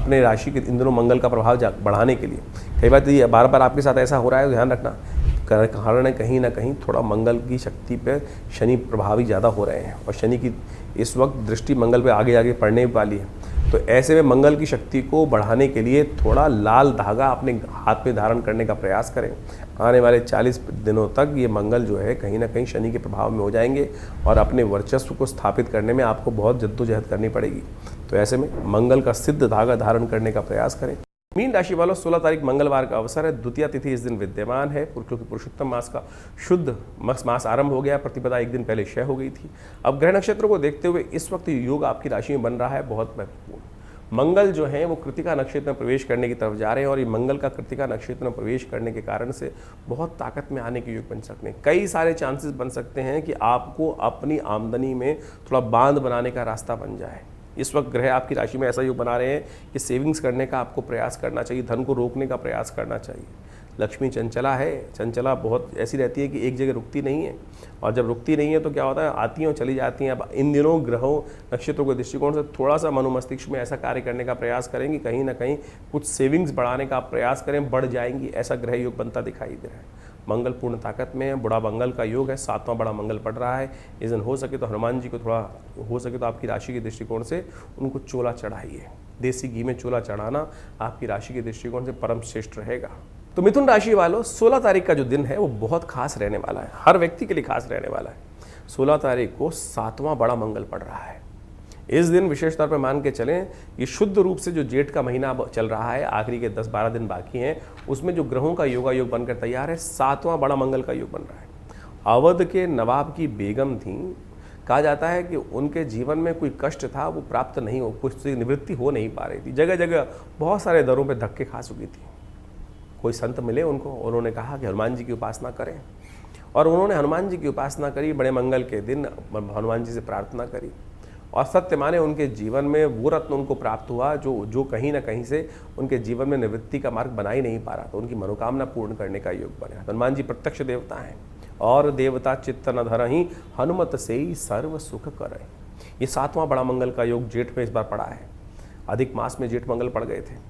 अपने राशि के इन दिनों मंगल का प्रभाव बढ़ाने के लिए। कई बार ये बार बार आपके साथ ऐसा हो रहा है, ध्यान रखना, कारण कहीं ना कहीं थोड़ा मंगल की शक्ति पे शनि प्रभावी ज़्यादा हो रहे हैं, और शनि की इस वक्त दृष्टि मंगल पे आगे आगे पड़ने वाली है। तो ऐसे में मंगल की शक्ति को बढ़ाने के लिए थोड़ा लाल धागा अपने हाथ में धारण करने का प्रयास करें। आने वाले 40 दिनों तक ये मंगल जो है कहीं ना कहीं शनि के प्रभाव में हो जाएंगे, और अपने वर्चस्व को स्थापित करने में आपको बहुत जद्दोजहद करनी पड़ेगी। तो ऐसे में मंगल का सिद्ध धागा धारण करने का प्रयास करें। मीन राशि वालों, 16 तारीख मंगलवार का अवसर है। द्वितीया तिथि इस दिन विद्यमान है, क्योंकि पुरुषोत्तम मास का शुद्ध मास आरंभ हो गया। प्रतिपदा एक दिन पहले क्षय हो गई थी। अब ग्रह नक्षत्रों को देखते हुए इस वक्त योग आपकी राशि में बन रहा है बहुत महत्वपूर्ण। मंगल जो है वो कृतिका नक्षत्र में प्रवेश करने की तरफ जा रहे हैं, और ये मंगल का कृतिका नक्षत्र में प्रवेश करने के कारण से बहुत ताकत में आने के योग बन सकते हैं। कई सारे चांसेस बन सकते हैं कि आपको अपनी आमदनी में थोड़ा बांध बनाने का रास्ता बन जाए। इस वक्त ग्रह आपकी राशि में ऐसा योग बना रहे हैं कि सेविंग्स करने का आपको प्रयास करना चाहिए, धन को रोकने का प्रयास करना चाहिए। लक्ष्मी चंचला है, चंचला बहुत ऐसी रहती है कि एक जगह रुकती नहीं है, और जब रुकती नहीं है तो क्या होता है, आती हैं और चली जाती हैं। अब इन दिनों ग्रहों नक्षत्रों के दृष्टिकोण से थोड़ा सा मनोमस्तिष्क में ऐसा कार्य करने का प्रयास करेंगे, कहीं ना कहीं कुछ सेविंग्स बढ़ाने का प्रयास करें, बढ़ जाएंगी, ऐसा ग्रह योग बनता दिखाई दे रहा है। मंगल पूर्ण ताकत में है, बड़ा मंगल का योग है, 7वां बड़ा मंगल पड़ रहा है। इस दिन हो सके तो हनुमान जी को थोड़ा, हो सके तो आपकी राशि के दृष्टिकोण से उनको चोला चढ़ाइए। देसी घी में चोला चढ़ाना आपकी राशि के दृष्टिकोण से परम श्रेष्ठ रहेगा। तो मिथुन राशि वालों, 16 तारीख का जो दिन है वो बहुत खास रहने वाला है, हर व्यक्ति के लिए खास रहने वाला है। 16 तारीख को 7वां बड़ा मंगल पड़ रहा है। इस दिन विशेष तौर पर मान के चलें, ये शुद्ध रूप से जो जेठ का महीना चल रहा है, आखिरी के 10-12 दिन बाकी हैं, उसमें जो ग्रहों का योग बनकर तैयार है, 7वां बड़ा मंगल का योग बन रहा है। अवध के नवाब की बेगम थी, कहा जाता है कि उनके जीवन में कोई कष्ट था वो प्राप्त नहीं हो, कुछ निवृत्ति हो नहीं पा रही थी, जगह जगह बहुत सारे दरों पर धक्के खा चुकी थी। कोई संत मिले उनको, उन्होंने कहा कि हनुमान जी की उपासना करें, और उन्होंने हनुमान जी की उपासना करी। बड़े मंगल के दिन हनुमान जी से प्रार्थना करी, और सत्य माने उनके जीवन में वो रत्न उनको प्राप्त हुआ जो कहीं ना कहीं से उनके जीवन में निवृत्ति का मार्ग बना ही नहीं पा रहा था। उनकी मनोकामना पूर्ण करने का योग बना। हनुमान जी प्रत्यक्ष देवता हैं, और देवता चित्त न धरहि हनुमत से ही सर्व सुख करे। ये 7वां बड़ा मंगल का योग जेठ में इस बार पड़ा है। अधिक मास में जेठ मंगल पड़ गए थे,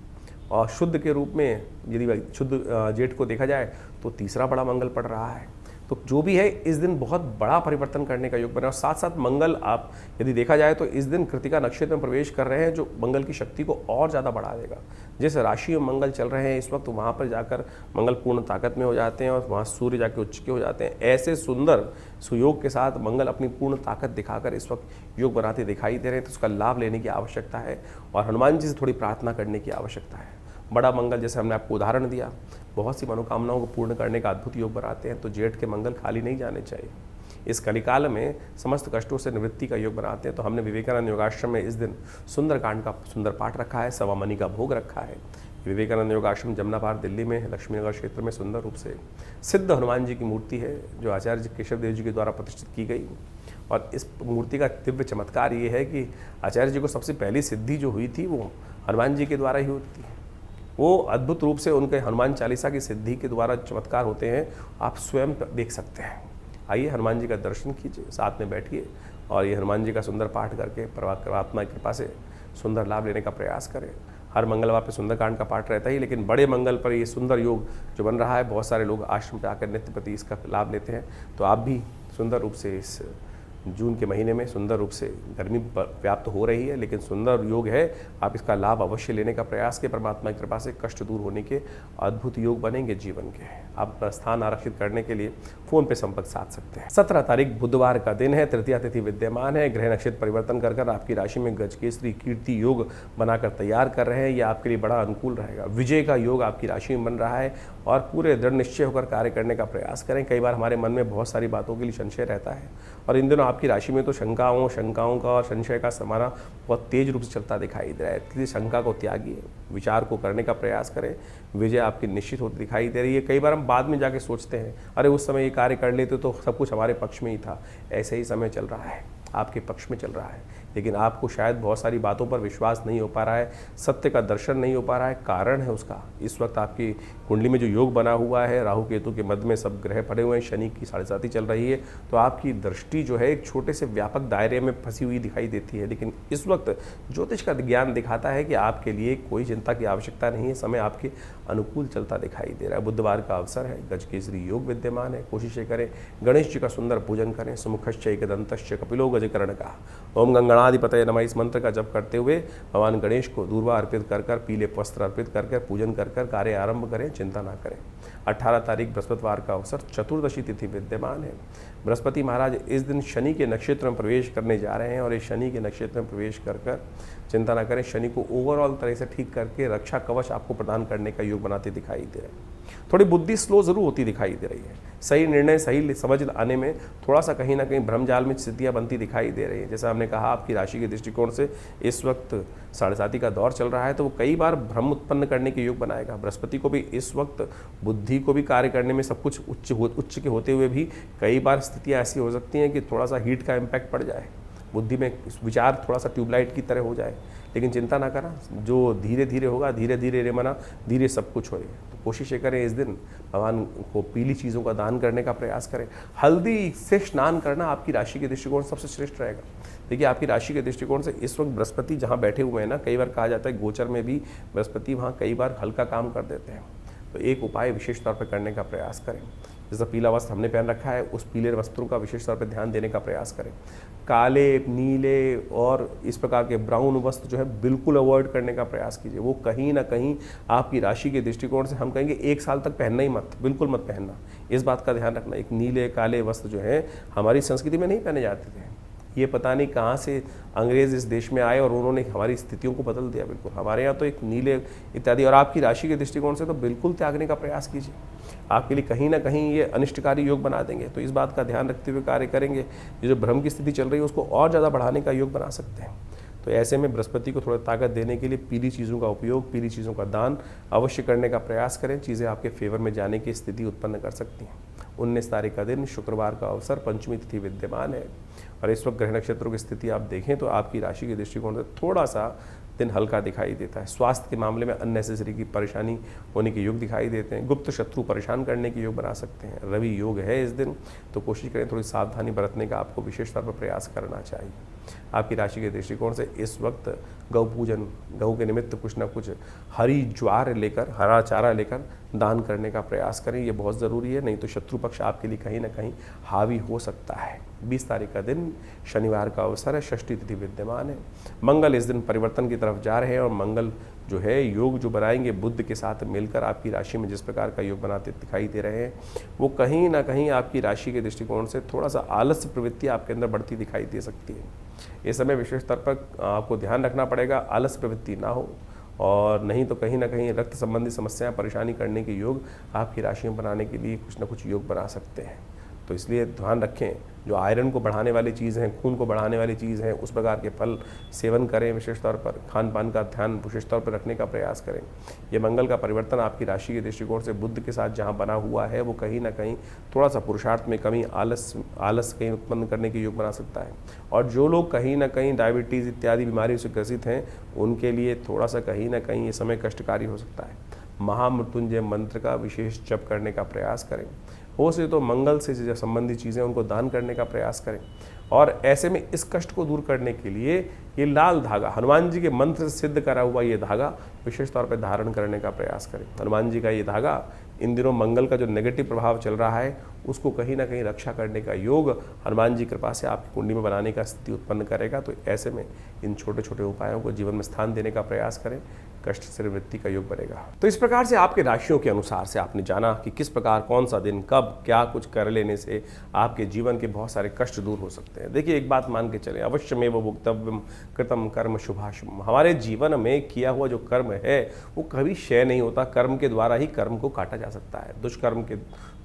और शुद्ध के रूप में यदि शुद्ध जेठ को देखा जाए तो तीसरा बड़ा मंगल पड़ रहा है। तो जो भी है, इस दिन बहुत बड़ा परिवर्तन करने का योग बना। और साथ साथ मंगल, आप यदि देखा जाए तो इस दिन कृतिका नक्षत्र में प्रवेश कर रहे हैं, जो मंगल की शक्ति को और ज़्यादा बढ़ा देगा। जिस राशि में मंगल चल रहे हैं इस वक्त, वहाँ पर जाकर मंगल पूर्ण ताकत में हो जाते हैं, और वहाँ सूर्य जाके उच्च के हो जाते हैं। ऐसे सुंदर सुयोग के साथ मंगल अपनी पूर्ण ताकत दिखाकर इस वक्त योग बनाते दिखाई दे रहे हैं। तो उसका लाभ लेने की आवश्यकता है, और हनुमान जी से थोड़ी प्रार्थना करने की आवश्यकता है। बड़ा मंगल, जैसे हमने आपको उदाहरण दिया, बहुत सी मनोकामनाओं को पूर्ण करने का अद्भुत योग बनाते हैं। तो जेठ के मंगल खाली नहीं जाने चाहिए। इस कलिकाल में समस्त कष्टों से निवृत्ति का योग बनाते हैं। तो हमने विवेकानंद योगाश्रम में इस दिन सुंदरकांड का सुंदर पाठ रखा है, सवा मनी का भोग रखा है। विवेकानंद योगाश्रम जमनाबाद दिल्ली में, लक्ष्मीनगर क्षेत्र में सुंदर रूप से सिद्ध हनुमान जी की मूर्ति है, जो आचार्य केशव देव जी के द्वारा प्रतिष्ठित की गई। और इस मूर्ति का दिव्य चमत्कार ये है कि आचार्य जी को सबसे पहली सिद्धि जो हुई थी वो हनुमान जी के द्वारा ही होती है। वो अद्भुत रूप से उनके हनुमान चालीसा की सिद्धि के द्वारा चमत्कार होते हैं, आप स्वयं देख सकते हैं। आइए हनुमान जी का दर्शन कीजिए, साथ में बैठिए, और ये हनुमान जी का सुंदर पाठ करके परमात्मा की कृपा से सुंदर लाभ लेने का प्रयास करें। हर मंगलवार पे सुंदरकांड का पाठ रहता है, लेकिन बड़े मंगल पर ये सुंदर योग जो बन रहा है, बहुत सारे लोग आश्रम पे आकर नित्य प्रति इसका लाभ लेते हैं। तो आप भी सुंदर रूप से इस जून के महीने में सुंदर रूप से, गर्मी व्याप्त हो रही है लेकिन सुंदर योग है, आप इसका लाभ अवश्य लेने का प्रयास के परमात्मा की कृपा से कष्ट दूर होने के अद्भुत योग बनेंगे जीवन के। आप अपना स्थान आरक्षित करने के लिए फ़ोन पे संपर्क साध सकते हैं। 17 तारीख बुधवार का दिन है, तृतीया तिथि विद्यमान है। ग्रह नक्षत्र परिवर्तन कर आपकी राशि में गजकेसरी कीर्ति योग बनाकर तैयार कर रहे हैं। यह आपके लिए बड़ा अनुकूल रहेगा। विजय का योग आपकी राशि में बन रहा है, और पूरे दृढ़ निश्चय होकर कार्य करने का प्रयास करें। कई बार हमारे मन में बहुत सारी बातों के लिए संशय रहता है, और इन दिनों आपकी राशि में तो शंकाओं का और संशय का समाना बहुत तेज रूप से चलता दिखाई दे रहा है। इसलिए शंका को त्यागिए, विचार को करने का प्रयास करें। विजय आपकी निश्चित होती दिखाई दे रही है। कई बार हम बाद में जाके सोचते हैं, अरे उस समय ये कार्य कर लेते तो सब कुछ हमारे पक्ष में ही था। ऐसे ही समय चल रहा है। आपके पक्ष में चल रहा है, लेकिन आपको शायद बहुत सारी बातों पर विश्वास नहीं हो पा रहा है, सत्य का दर्शन नहीं हो पा रहा है। कारण है उसका, इस वक्त आपकी कुंडली में जो योग बना हुआ है, राहु केतु के मध्य में सब ग्रह पड़े हुए हैं, शनि की 7.5 चल रही है, तो आपकी दृष्टि जो है एक छोटे से व्यापक दायरे में फंसी हुई दिखाई देती है। लेकिन इस वक्त ज्योतिष का ज्ञान दिखाता है कि आपके लिए कोई चिंता की आवश्यकता नहीं है, समय आपके अनुकूल चलता दिखाई दे रहा है। बुधवार का अवसर है, गजकेसरी योग विद्यमान है, कोशिशें करें गणेश जी का सुंदर पूजन करें। सुमुखश्च एकदंतश्च कपिलो गजकर्ण का ओम गंगणाधिपतये नमः इस मंत्र का जप करते हुए भगवान गणेश को दूर्वा अर्पित कर कर, पीले वस्त्र अर्पित कर कर, पूजन कर कर कार्य आरंभ करें, चिंता ना करें। 18 तारीख बृहस्पतिवार का अवसर, चतुर्दशी तिथि विद्यमान है। बृहस्पति महाराज इस दिन शनि के नक्षत्र में प्रवेश करने जा रहे हैं और इस शनि के नक्षत्र में प्रवेश कर कर चिंता ना करें, शनि को ओवरऑल तरह से ठीक करके रक्षा कवच आपको प्रदान करने का योग बनाते दिखाई दे रहे हैं। थोड़ी बुद्धि स्लो जरूर होती दिखाई दे रही है, सही निर्णय सही समझ आने में थोड़ा सा कहीं ना कहीं भ्रमजाल में स्थितियां बनती दिखाई दे रही है। जैसा हमने कहा, आपकी राशि के दृष्टिकोण से इस वक्त 7.5 का दौर चल रहा है, तो वो कई बार भ्रम उत्पन्न करने के योग बनाएगा। बृहस्पति को भी इस वक्त बुद्धि को भी कार्य करने में सब कुछ उच्च के होते हुए भी कई बार स्थितियाँ ऐसी हो सकती हैं कि थोड़ा सा हीट का इम्पैक्ट पड़ जाए, बुद्धि में विचार थोड़ा सा ट्यूबलाइट की तरह हो जाए। लेकिन चिंता ना करा, जो धीरे धीरे होगा, धीरे धीरे रे मना धीरे सब कुछ हो रही है। तो कोशिश ये करें इस दिन भगवान को पीली चीज़ों का दान करने का प्रयास करें। हल्दी से स्नान करना आपकी राशि के दृष्टिकोण सबसे श्रेष्ठ रहेगा। देखिए, आपकी राशि के दृष्टिकोण से इस वक्त बृहस्पति जहाँ बैठे हुए हैं ना, कई बार कहा जाता है गोचर में भी बृहस्पति वहाँ कई बार हल्का काम कर देते हैं। तो एक उपाय विशेष तौर पर करने का प्रयास करें। जैसा पीला वस्त्र हमने पहन रखा है, उस पीले वस्त्रों का विशेष तौर पर ध्यान देने का प्रयास करें। काले, नीले और इस प्रकार के ब्राउन वस्त्र जो है बिल्कुल अवॉइड करने का प्रयास कीजिए। वो कहीं ना कहीं आपकी राशि के दृष्टिकोण से हम कहेंगे 1 साल तक पहनना ही मत, बिल्कुल मत पहनना। इस बात का ध्यान रखना। एक नीले काले वस्त्र जो है हमारी संस्कृति में नहीं पहने जाते थे। ये पता नहीं कहाँ से अंग्रेज़ इस देश में आए और उन्होंने हमारी स्थितियों को बदल दिया। बिल्कुल हमारे यहाँ तो एक नीले इत्यादि, और आपकी राशि के दृष्टिकोण से तो बिल्कुल त्यागने का प्रयास कीजिए। आपके लिए कहीं ना कहीं ये अनिष्टकारी योग बना देंगे। तो इस बात का ध्यान रखते हुए कार्य करेंगे। ये जो भ्रम की स्थिति चल रही है उसको और ज़्यादा बढ़ाने का योग बना सकते हैं। तो ऐसे में बृहस्पति को थोड़ा ताकत देने के लिए पीली चीज़ों का उपयोग, पीली चीज़ों का दान अवश्य करने का प्रयास करें। चीज़ें आपके फेवर में जाने की स्थिति उत्पन्न कर सकती हैं। 19 तारीख का दिन, शुक्रवार का अवसर, पंचमी तिथि विद्यमान है और इस वक्त ग्रह नक्षत्रों की स्थिति आप देखें तो आपकी राशि के दृष्टिकोण से थोड़ा सा दिन हल्का दिखाई देता है। स्वास्थ्य के मामले में अननेसेसरी की परेशानी होने के योग दिखाई देते हैं। गुप्त शत्रु परेशान करने के योग बना सकते हैं। रवि योग है इस दिन, तो कोशिश करें थोड़ी सावधानी बरतने का आपको विशेष तौर पर प्रयास करना चाहिए। आपकी राशि के दृष्टिकोण से इस वक्त गौ पूजन, गौ के निमित्त कुछ ना कुछ हरी ज्वार लेकर, हरा चारा लेकर दान करने का प्रयास करें। ये बहुत ज़रूरी है, नहीं तो शत्रु पक्ष आपके लिए कहीं ना कहीं हावी हो सकता है। 20 तारीख का दिन, शनिवार का अवसर है, षष्ठी तिथि विद्यमान है। मंगल इस दिन परिवर्तन की तरफ जा रहे हैं और मंगल जो है योग जो बनाएंगे बुध के साथ मिलकर आपकी राशि में जिस प्रकार का योग बनाते दिखाई दे रहे हैं, वो कहीं ना कहीं आपकी राशि के दृष्टिकोण से थोड़ा सा आलस्य प्रवृत्ति आपके अंदर बढ़ती दिखाई दे सकती है। इस समय विशेष स्तर पर आपको ध्यान रखना पड़ेगा, आलस्य प्रवृत्ति ना हो, और नहीं तो कहीं ना कहीं रक्त संबंधी समस्याएं परेशानी करने के योग आपकी राशि में बनाने के लिए कुछ ना कुछ योग बना सकते हैं। तो इसलिए ध्यान रखें, जो आयरन को बढ़ाने वाली चीज़ हैं, खून को बढ़ाने वाली चीज़ हैं, उस प्रकार के फल सेवन करें। विशेष तौर पर खान पान का ध्यान विशेष तौर पर रखने का प्रयास करें। ये मंगल का परिवर्तन आपकी राशि के दृष्टिकोण से बुध के साथ जहाँ बना हुआ है, वो कहीं ना कहीं थोड़ा सा पुरुषार्थ में कमी, आलस कहीं उत्पन्न करने के योग बना सकता है। और जो लोग कहीं ना कहीं डायबिटीज़ इत्यादि बीमारियों से ग्रसित हैं, उनके लिए थोड़ा सा कहीं ना कहीं ये समय कष्टकारी हो सकता है। महामृत्युंजय मंत्र का विशेष जप करने का प्रयास करें। हो से तो मंगल से जो संबंधित चीज़ें उनको दान करने का प्रयास करें। और ऐसे में इस कष्ट को दूर करने के लिए ये लाल धागा, हनुमान जी के मंत्र से सिद्ध करा हुआ ये धागा विशेष तौर पर धारण करने का प्रयास करें। हनुमान जी का ये धागा इन दिनों मंगल का जो नेगेटिव प्रभाव चल रहा है उसको कहीं ना कहीं रक्षा करने का योग हनुमान जी कृपा से आपकी कुंडली में बनाने का स्थिति उत्पन्न करेगा। तो ऐसे में इन छोटे छोटे उपायों को जीवन में स्थान देने का प्रयास करें, कष्ट से निवृत्ति का योग बनेगा। तो इस प्रकार से आपके राशियों के अनुसार से आपने जाना कि किस प्रकार, कौन सा दिन, कब, क्या कुछ कर लेने से आपके जीवन के बहुत सारे कष्ट दूर हो सकते हैं। देखिए, एक बात मान के चलें, अवश्यमेव भोक्तव्यम कृतम कर्म शुभाशुभम। हमारे जीवन में किया हुआ जो कर्म है वो कभी क्षय नहीं होता। कर्म के द्वारा ही कर्म को काटा जा सकता है, दुष्कर्म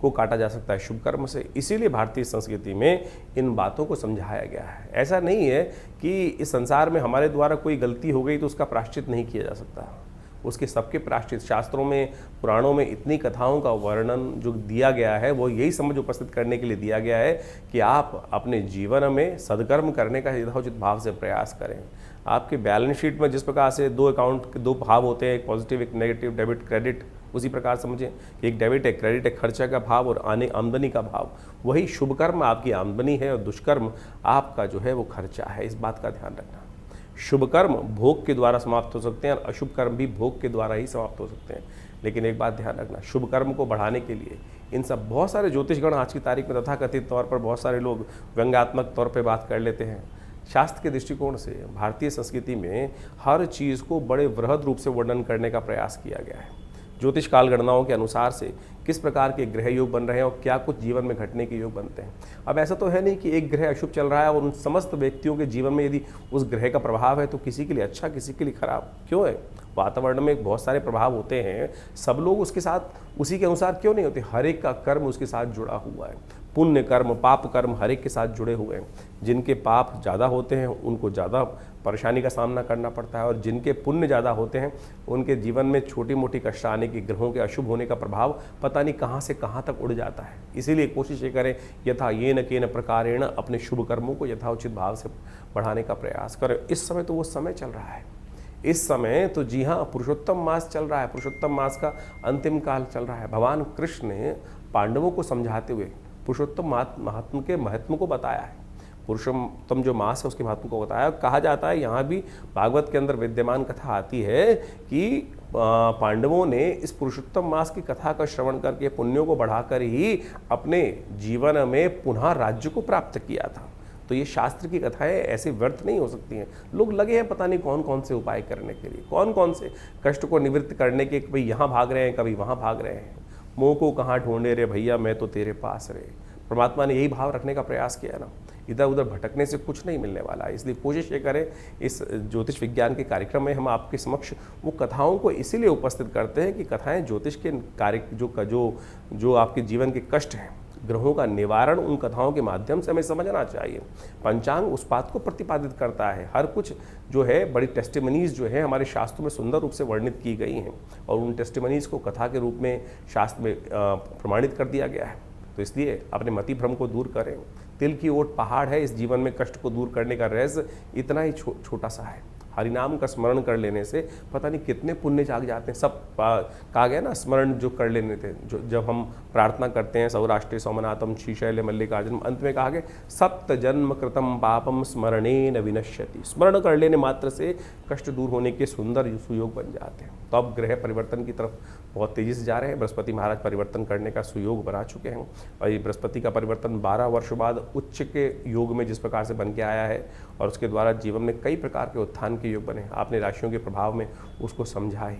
को काटा जा सकता है शुभ कर्म से। इसीलिए भारतीय संस्कृति में इन बातों को समझाया गया है। ऐसा नहीं है कि इस संसार में हमारे द्वारा कोई गलती हो गई तो उसका प्रायश्चित नहीं किया जा सकता। उसके सबके प्रायश्चित शास्त्रों में, पुराणों में इतनी कथाओं का वर्णन जो दिया गया है वो यही समझ उपस्थित करने के लिए दिया गया है कि आप अपने जीवन में सदकर्म करने का यथोचित भाव से प्रयास करें। आपके बैलेंस शीट में जिस प्रकार से दो अकाउंट के दो भाव होते हैं, एक पॉजिटिव एक नेगेटिव, डेबिट क्रेडिट, उसी प्रकार समझें कि एक डेबिट एक क्रेडिट एक खर्चा का भाव और आमदनी का भाव। वही शुभ कर्म आपकी आमदनी है और दुष्कर्म आपका जो है वो खर्चा है। इस बात का ध्यान रखना। शुभ कर्म भोग के द्वारा समाप्त हो सकते हैं और अशुभ कर्म भी भोग के द्वारा ही समाप्त हो सकते हैं। लेकिन एक बात ध्यान रखना, शुभ कर्म को बढ़ाने के लिए इन सब बहुत सारे ज्योतिषगण आज की तारीख में तथाकथित तौर पर बहुत सारे लोग व्यंग्यात्मक तौर पर बात कर लेते हैं। शास्त्र के दृष्टिकोण से भारतीय संस्कृति में हर चीज़ को बड़े वृहद रूप से वर्णन करने का प्रयास किया गया है। ज्योतिष काल गणनाओं के अनुसार से किस प्रकार के ग्रह योग बन रहे हैं और क्या कुछ जीवन में घटने के योग बनते हैं। अब ऐसा तो है नहीं कि एक ग्रह अशुभ चल रहा है और उन समस्त व्यक्तियों के जीवन में यदि उस ग्रह का प्रभाव है तो किसी के लिए अच्छा किसी के लिए खराब क्यों है। वातावरण में बहुत सारे प्रभाव होते हैं, सब लोग उसके साथ उसी के अनुसार क्यों नहीं होते। हर एक का कर्म उसके साथ जुड़ा हुआ है, पुण्य कर्म पाप कर्म हर एक के साथ जुड़े हुए हैं। जिनके पाप ज़्यादा होते हैं उनको ज़्यादा परेशानी का सामना करना पड़ता है और जिनके पुण्य ज़्यादा होते हैं उनके जीवन में छोटी मोटी कष्ट आने की, ग्रहों के अशुभ होने का प्रभाव पता नहीं कहाँ से कहाँ तक उड़ जाता है। इसीलिए कोशिश ये करें यथा येन केन प्रकारेण अपने शुभ कर्मों को यथाउचित भाव से बढ़ाने का प्रयास करें। इस समय तो वो समय चल रहा है, इस समय तो जी हाँ पुरुषोत्तम मास चल रहा है, पुरुषोत्तम मास का अंतिम काल चल रहा है। भगवान कृष्ण ने पांडवों को समझाते हुए पुरुषोत्तम महात्म के महत्व को बताया है। पुरुषोत्तम जो मास है उसके महत्व को बताया। कहा जाता है, यहाँ भी भागवत के अंदर विद्यमान कथा आती है कि पांडवों ने इस पुरुषोत्तम मास की कथा का श्रवण करके पुण्यों को बढ़ाकर ही अपने जीवन में पुनः राज्य को प्राप्त किया था। तो ये शास्त्र की कथाएं ऐसे व्यर्थ नहीं हो सकती हैं। लोग लगे हैं पता नहीं कौन कौन से उपाय करने के लिए, कौन कौन से कष्ट को निवृत्त करने के, कभी यहाँ भाग रहे हैं कभी वहाँ भाग रहे हैं। मोह को कहाँ ढूंढे रे भैया मैं तो तेरे पास रे। परमात्मा ने यही भाव रखने का प्रयास किया ना, इधर उधर भटकने से कुछ नहीं मिलने वाला है। इसलिए कोशिश ये करें, इस ज्योतिष विज्ञान के कार्यक्रम में हम आपके समक्ष वो कथाओं को इसीलिए उपस्थित करते हैं कि कथाएं ज्योतिष के कार्य जो आपके जीवन के कष्ट हैं, ग्रहों का निवारण उन कथाओं के माध्यम से हमें समझना चाहिए। पंचांग उस बात को प्रतिपादित करता है। हर कुछ जो है बड़ी टेस्टिमनीज जो है हमारे शास्त्रों में सुंदर रूप से वर्णित की गई हैं और उन टेस्टिमनीज को कथा के रूप में शास्त्र में प्रमाणित कर दिया गया है। तो इसलिए अपने मति भ्रम को दूर करें। तिल की ओट पहाड़ है, इस जीवन में कष्ट को दूर करने का रहस्य इतना ही छोटा सा है। हरिनाम का स्मरण कर लेने से पता नहीं कितने पुण्य जाग जाते हैं। सब कहा गया ना, स्मरण जो कर लेने थे, जो जब हम प्रार्थना करते हैं सौराष्ट्र सोमनाथम श्रीशैल मल्लिकार्जुन, अंत में कहा गया सप्त जन्म कृतम पापम स्मरणेन विनश्यति। स्मरण कर लेने मात्र से कष्ट दूर होने के सुंदर सुयोग बन जाते हैं। तो अब ग्रह परिवर्तन की तरफ बहुत तेजी से जा रहे हैं। बृहस्पति महाराज परिवर्तन करने का सुयोग बना चुके हैं और ये बृहस्पति का परिवर्तन 12 वर्ष बाद उच्च के योग में जिस प्रकार से बन के आया है और उसके द्वारा जीवन में कई प्रकार के उत्थान के योग बने, आपने राशियों के प्रभाव में उसको समझा ही।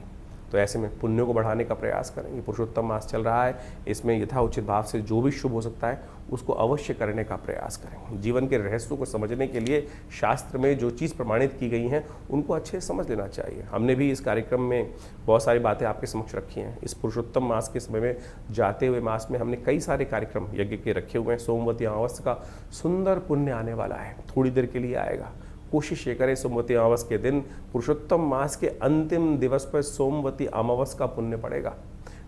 तो ऐसे में पुण्यों को बढ़ाने का प्रयास करें। ये पुरुषोत्तम मास चल रहा है, इसमें यथाउचित भाव से जो भी शुभ हो सकता है उसको अवश्य करने का प्रयास करें। जीवन के रहस्यों को समझने के लिए शास्त्र में जो चीज़ प्रमाणित की गई हैं उनको अच्छे से समझ लेना चाहिए। हमने भी इस कार्यक्रम में बहुत सारी बातें आपके समक्ष रखी हैं। इस पुरुषोत्तम मास के समय में जाते हुए मास में हमने कई सारे कार्यक्रम यज्ञ के रखे हुए हैं। सोमवती अमावस्या का सुंदर पुण्य आने वाला है, थोड़ी देर के लिए आएगा। कोशिश ये करें सोमवती अमावस के दिन, पुरुषोत्तम मास के अंतिम दिवस पर सोमवती अमावस का पुण्य पड़ेगा।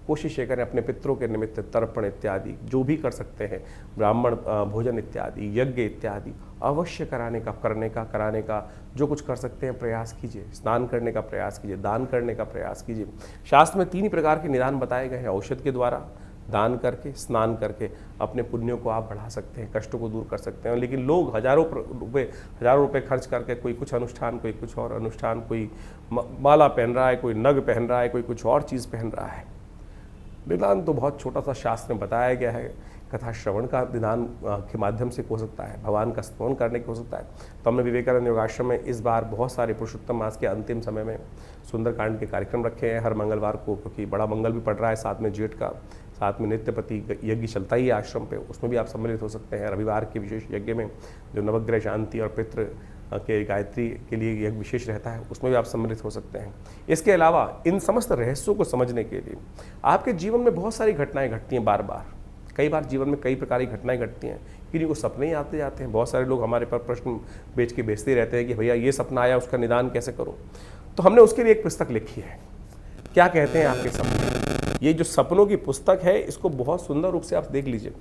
कोशिश ये करें अपने पितरों के निमित्त तर्पण इत्यादि जो भी कर सकते हैं, ब्राह्मण भोजन इत्यादि, यज्ञ इत्यादि अवश्य कराने का जो कुछ कर सकते हैं प्रयास कीजिए। स्नान करने का प्रयास कीजिए, दान करने का प्रयास कीजिए। शास्त्र में 3 प्रकार के निदान बताए गए हैं। औषध के द्वारा, दान करके, स्नान करके अपने पुण्यों को आप बढ़ा सकते हैं, कष्टों को दूर कर सकते हैं। लेकिन लोग हजारों रुपए खर्च करके कोई कुछ अनुष्ठान, कोई कुछ और अनुष्ठान, कोई माला पहन रहा है, कोई नग पहन रहा है, कोई कुछ और चीज़ पहन रहा है। निदान तो बहुत छोटा सा शास्त्र में बताया गया है। कथा श्रवण का निदान के माध्यम से हो सकता है, भगवान का स्तवन करने के हो सकता है। तो हमने विवेकानंद योगाश्रम में इस बार बहुत सारे पुरुषोत्तम मास के अंतिम समय में सुंदरकांड के कार्यक्रम रखे हैं हर मंगलवार को, क्योंकि बड़ा मंगल भी पड़ रहा है, साथ में जेठ का, साथ में नित्यपति यज्ञ चलता ही है आश्रम पे, उसमें भी आप सम्मिलित हो सकते हैं। रविवार के विशेष यज्ञ में जो नवग्रह शांति और पितृ के गायत्री के लिए यज्ञ विशेष रहता है, उसमें भी आप सम्मिलित हो सकते हैं। इसके अलावा इन समस्त रहस्यों को समझने के लिए आपके जीवन में बहुत सारी घटनाएं घटती हैं बार बार। कई बार जीवन में कई प्रकार की घटनाएं घटती हैं, किन्हीं को सपने ही आते जाते हैं। बहुत सारे लोग हमारे पर प्रश्न बेचते रहते हैं कि भैया ये सपना आया, उसका निदान कैसे करूँ। तो हमने उसके लिए एक पुस्तक लिखी है, क्या कहते हैं आपके सपने। ये जो सपनों की पुस्तक है, इसको बहुत सुंदर रूप से आप देख लीजिए।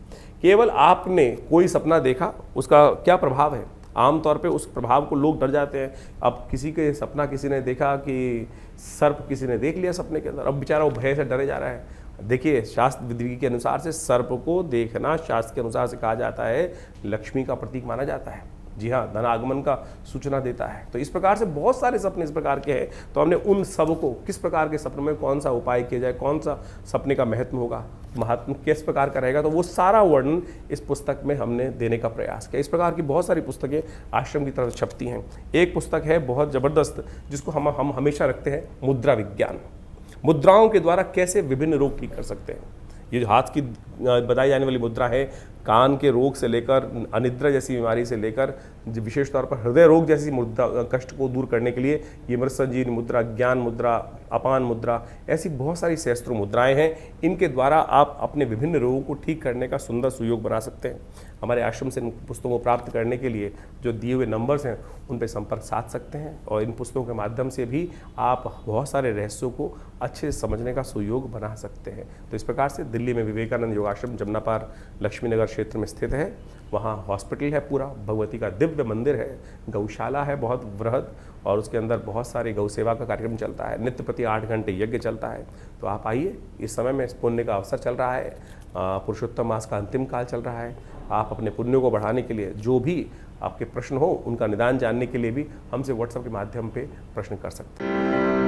केवल आपने कोई सपना देखा, उसका क्या प्रभाव है। आमतौर पे उस प्रभाव को लोग डर जाते हैं। अब किसी के सपना किसी ने देखा कि सर्प किसी ने देख लिया सपने के अंदर, अब बेचारा वो भय से डरे जा रहा है। देखिए, शास्त्र विधि के अनुसार से सर्प को देखना शास्त्र के अनुसार से कहा जाता है लक्ष्मी का प्रतीक माना जाता है। जी हाँ, धन आगमन का सूचना देता है। तो इस प्रकार से बहुत सारे सपने इस प्रकार के हैं। तो हमने उन सब को, किस प्रकार के सपनों में कौन सा उपाय किया जाए, कौन सा सपने का महत्व होगा, महात्म किस प्रकार का रहेगा, तो वो सारा वर्णन इस पुस्तक में हमने देने का प्रयास किया। इस प्रकार की बहुत सारी पुस्तकें आश्रम की तरफ छपती हैं। एक पुस्तक है बहुत ज़बरदस्त, जिसको हम हमेशा रखते हैं, मुद्रा विज्ञान। मुद्राओं के द्वारा कैसे विभिन्न रोग ठीक कर सकते हैं। ये जो हाथ की बताई जाने वाली मुद्रा है, कान के रोग से लेकर अनिद्रा जैसी बीमारी से लेकर विशेष तौर पर हृदय रोग जैसी मुद्रा कष्ट को दूर करने के लिए ये मृत संजीवनी मुद्रा, ज्ञान मुद्रा, अपान मुद्रा, ऐसी बहुत सारी सहस्त्रों मुद्राएं हैं। इनके द्वारा आप अपने विभिन्न रोगों को ठीक करने का सुंदर सुयोग बना सकते हैं। हमारे आश्रम से इन पुस्तकों को प्राप्त करने के लिए जो दिए हुए नंबर्स हैं उन पर संपर्क साध सकते हैं, और इन पुस्तकों के माध्यम से भी आप बहुत सारे रहस्यों को अच्छे से समझने का सुयोग बना सकते हैं। तो इस प्रकार से दिल्ली में विवेकानंद योगाश्रम जमनापार लक्ष्मी नगर क्षेत्र में स्थित है। वहाँ हॉस्पिटल है, पूरा भगवती का दिव्य मंदिर है, गौशाला है बहुत वृहद, और उसके अंदर बहुत सारे गौ सेवा का कार्यक्रम चलता है। नित्य प्रति 8 घंटे यज्ञ चलता है। तो आप आइए, इस समय में पुण्य का अवसर चल रहा है, पुरुषोत्तम मास का अंतिम काल चल रहा है। आप अपने पुण्यों को बढ़ाने के लिए जो भी आपके प्रश्न हो, उनका निदान जानने के लिए भी हमसे व्हाट्सएप के माध्यम पे प्रश्न कर सकते हैं।